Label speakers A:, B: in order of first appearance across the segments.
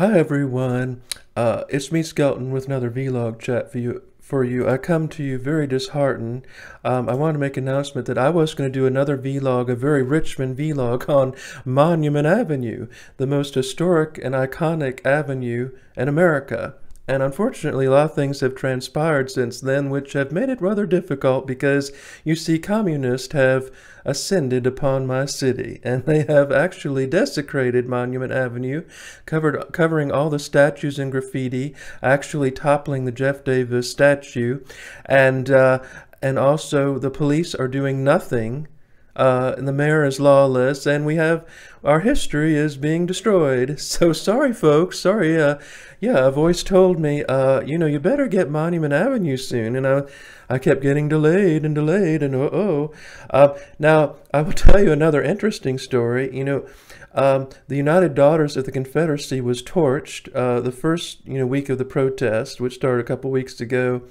A: Hi everyone, it's me Skelton with another vlog chat for you. I come to you very disheartened. I want to make an announcement that I was going to do another vlog, a very Richmond vlog on Monument Avenue, the most historic and iconic avenue in America. And unfortunately, a lot of things have transpired since then, which have made it rather difficult because, you see, communists have ascended upon my city, and they have actually desecrated Monument Avenue, covering all the statues and graffiti, actually toppling the Jeff Davis statue, and also the police are doing nothing. And the mayor is lawless, and we have our history is being destroyed. So sorry, folks. Sorry. Yeah, a voice told me, you better get Monument Avenue soon. And I kept getting delayed and delayed, and now I will tell you another interesting story. The United Daughters of the Confederacy was torched the first week of the protest, which started a couple weeks ago.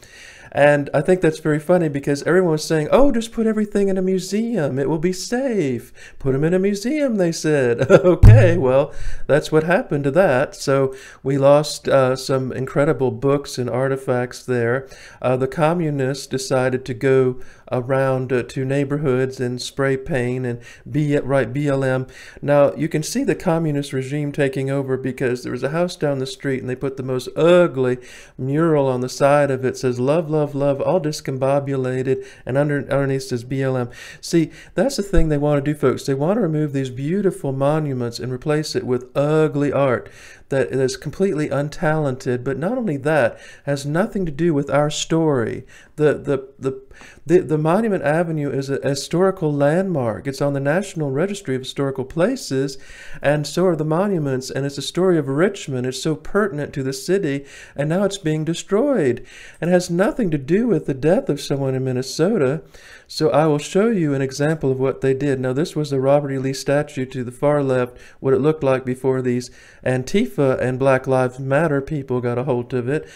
A: And I think that's very funny because everyone was saying, oh, just put everything in a museum. It will be safe. Put them in a museum, they said. Okay, well, that's what happened to that. So we lost some incredible books and artifacts there. The communists decided to go around to neighborhoods and spray paint and write BLM. Now, you can see the communist regime taking over because there was a house down the street and they put the most ugly mural on the side of it. Says, love, love, love, all discombobulated, and underneath says BLM. See, that's the thing they want to do, folks. They want to remove these beautiful monuments and replace it with ugly art that is completely untalented, but not only that, has nothing to do with our story. The Monument Avenue is a historical landmark. It's on the National Registry of Historical Places, and so are the monuments, and it's a story of Richmond. It's so pertinent to the city, and now it's being destroyed. And it has nothing to do with the death of someone in Minnesota. So I will show you an example of what they did. Now, this was the Robert E. Lee statue to the far left, what it looked like before these Antifa and Black Lives Matter people got a hold of it.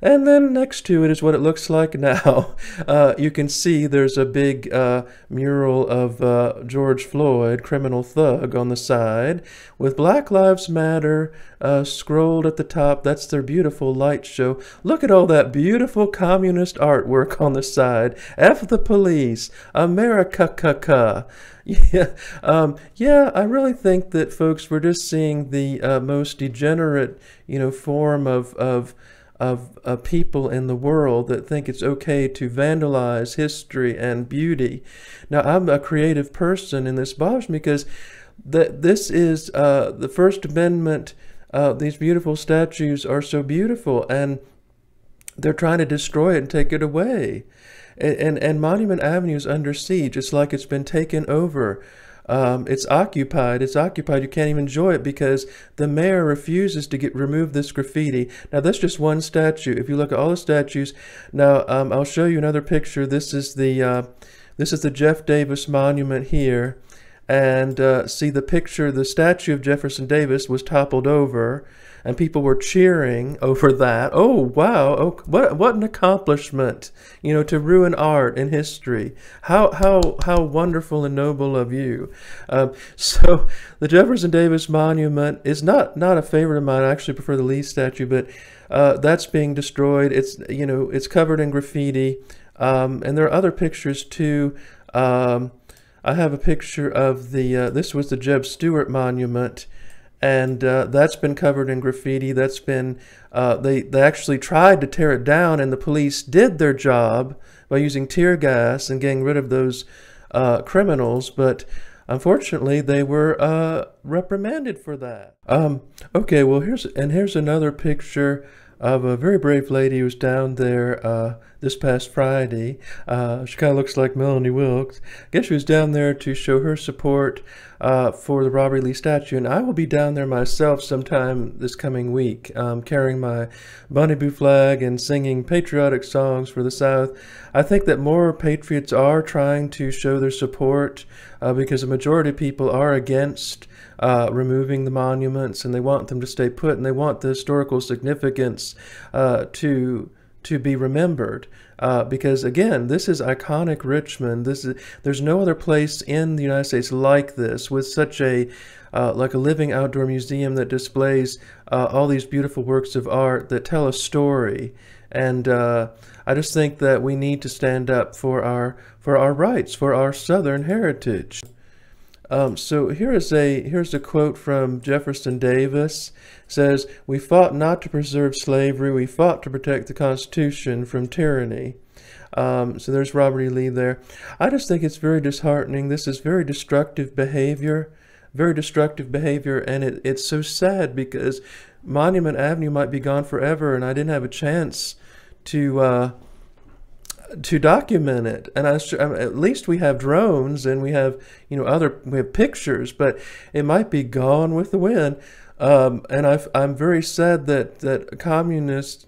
A: And then next to it is what it looks like now. You can see there's a big mural of George Floyd, criminal thug, on the side, with Black Lives Matter scrolled at the top. That's their beautiful light show. Look at all that beautiful communist artwork on the side. F the police, America. Yeah, I really think that, folks, we're just seeing the most degenerate, form of people in the world that think it's okay to vandalize history and beauty. Now, I'm a creative person, and this bothers me because this is the First Amendment. These beautiful statues are so beautiful, and they're trying to destroy it and take it away. And Monument Avenue is under siege. It's like it's been taken over. It's occupied. It's occupied. You can't even enjoy it because the mayor refuses to remove this graffiti. Now, that's just one statue. If you look at all the statues, now I'll show you another picture. This is the Jeff Davis monument here, and see the picture. The statue of Jefferson Davis was toppled over, and people were cheering over that. Oh, wow. Oh, what an accomplishment, to ruin art and history. How wonderful and noble of you. So the Jefferson Davis monument is not a favorite of mine. I actually prefer the Lee statue, but that's being destroyed. It's covered in graffiti. And there are other pictures too. I have a picture of this was the Jeb Stuart monument, and that's been covered in graffiti. That's been, they actually tried to tear it down, and the police did their job by using tear gas and getting rid of those criminals, but unfortunately they were reprimanded for that. Okay, well, here's another picture of a very brave lady who was down there this past Friday. She kind of looks like Melanie Wilkes. I guess she was down there to show her support for the Robert E. Lee statue, and I will be down there myself sometime this coming week, carrying my Bonnie Boo flag and singing patriotic songs for the South. I think that more patriots are trying to show their support because the majority of people are against removing the monuments, and they want them to stay put, and they want the historical significance to to be remembered. Because again, this is iconic Richmond. There's no other place in the United States like this, with such a like a living outdoor museum that displays all these beautiful works of art that tell a story. And I just think that we need to stand up for our rights, for our Southern heritage. So here's a quote from Jefferson Davis. It says, "We fought not to preserve slavery, we fought to protect the Constitution from tyranny." So there's Robert E. Lee there. I just think it's very disheartening. This is very destructive behavior, and it's so sad because Monument Avenue might be gone forever, and I didn't have a chance to document it. And at least we have drones, and we have we have pictures, but it might be gone with the wind. And I'm very sad that communists,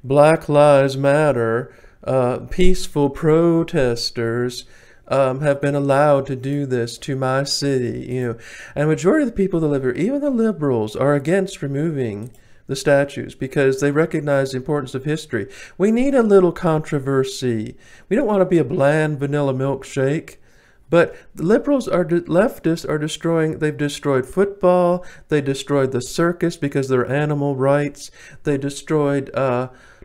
A: Black Lives Matter, peaceful protesters, have been allowed to do this to my city. And the majority of the people that live here, even the liberals, are against removing the statues because they recognize the importance of history. We need a little controversy. We don't want to be a bland vanilla milkshake. But the liberals leftists are destroying, they've destroyed football, they destroyed the circus because they're animal rights, they destroyed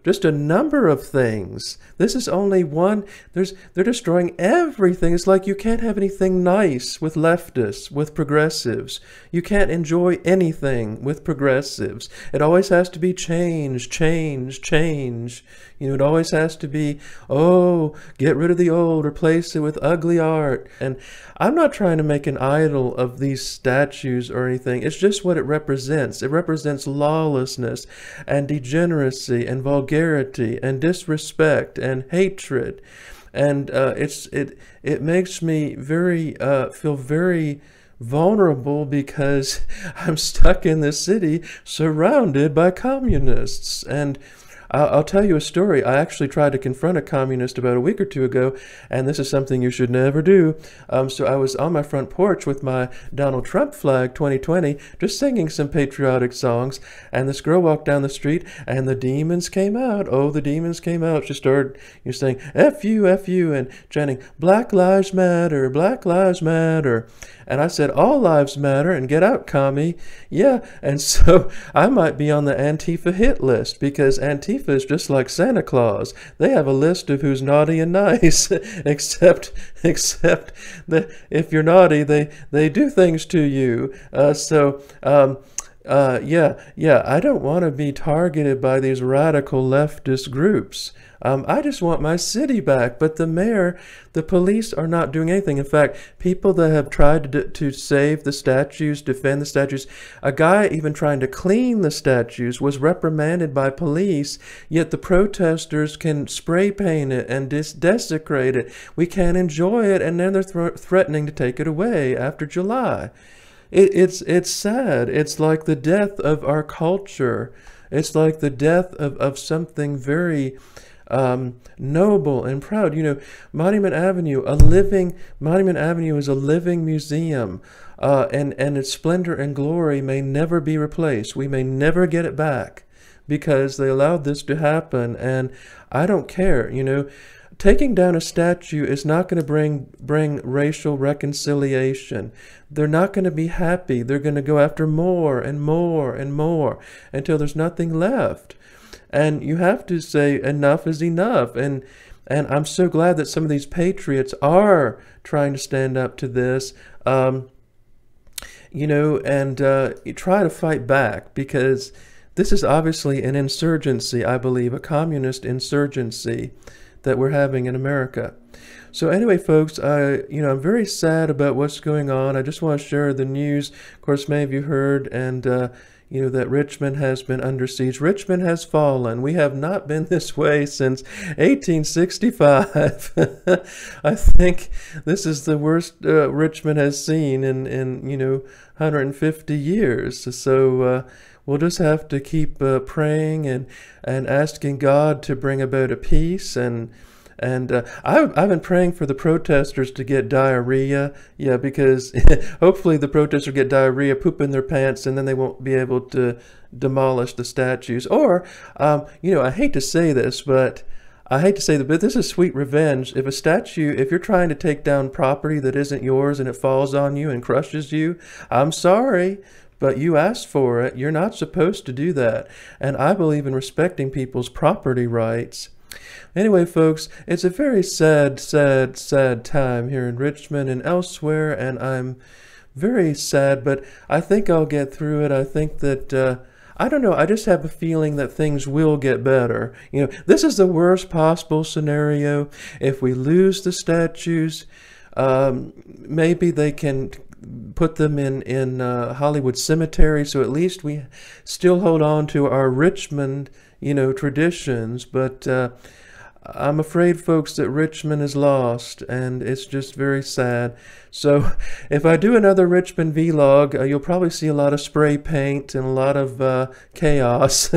A: just a number of things. This is only one. They're destroying everything. It's like you can't have anything nice with leftists, with progressives. You can't enjoy anything with progressives. It always has to be change, change, change. It always has to be, oh, get rid of the old, replace it with ugly art. And I'm not trying to make an idol of these statues or anything. It's just what it represents. It represents lawlessness and degeneracy and vulgarity and disrespect and hatred. And it makes me feel very vulnerable because I'm stuck in this city surrounded by communists. And I'll tell you a story. I actually tried to confront a communist about a week or two ago, and this is something you should never do. So I was on my front porch with my Donald Trump flag 2020, just singing some patriotic songs, and this girl walked down the street, and the demons came out. Oh, the demons came out. She started saying, F you, and chanting, Black Lives Matter, Black Lives Matter. And I said, all lives matter, and get out, commie. Yeah, and so I might be on the Antifa hit list, because Antifa is just like Santa Claus. They have a list of who's naughty and nice, except that if you're naughty, they do things to you. Yeah, I don't want to be targeted by these radical leftist groups. I just want my city back, but the mayor, the police are not doing anything. In fact, people that have tried to save the statues, defend the statues, a guy even trying to clean the statues was reprimanded by police, yet the protesters can spray paint it and desecrate it. We can't enjoy it, and then they're threatening to take it away after July. It's sad. It's like the death of our culture. It's like the death of something very noble and proud. Monument Avenue is a living museum, and its splendor and glory may never be replaced. We may never get it back because they allowed this to happen, and I don't care. Taking down a statue is not going to bring racial reconciliation. They're not going to be happy. They're going to go after more and more and more until there's nothing left. And you have to say enough is enough. And I'm so glad that some of these patriots are trying to stand up to this, and try to fight back, because this is obviously an insurgency, I believe, a communist insurgency that we're having in America. So anyway, folks, I'm very sad about what's going on. I just want to share the news. Of course, many of you heard, and that Richmond has been under siege. Richmond has fallen. We have not been this way since 1865. I think this is the worst Richmond has seen in 150 years. So we'll just have to keep praying and asking God to bring about a peace and And I've been praying for the protesters to get diarrhea. Yeah, because hopefully the protesters get diarrhea, poop in their pants, and then they won't be able to demolish the statues. Or, I hate to say this, but this is sweet revenge. If a statue, if you're trying to take down property that isn't yours and it falls on you and crushes you, I'm sorry, but you asked for it. You're not supposed to do that. And I believe in respecting people's property rights. Anyway, folks, it's a very sad, sad, sad time here in Richmond and elsewhere, and I'm very sad, but I think I'll get through it. I think that, I don't know, I just have a feeling that things will get better. This is the worst possible scenario. If we lose the statues, maybe they can put them in Hollywood Cemetery, so at least we still hold on to our Richmond, traditions. But I'm afraid, folks, that Richmond is lost, and it's just very sad. So if I do another Richmond vlog, you'll probably see a lot of spray paint and a lot of chaos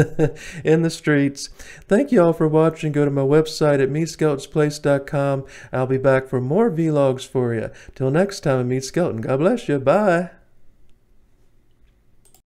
A: in the streets. Thank you all for watching. Go to my website at meetskeltonsplace.com. I'll be back for more vlogs for you. Till next time, I'm Meet Skelton. God bless you. Bye.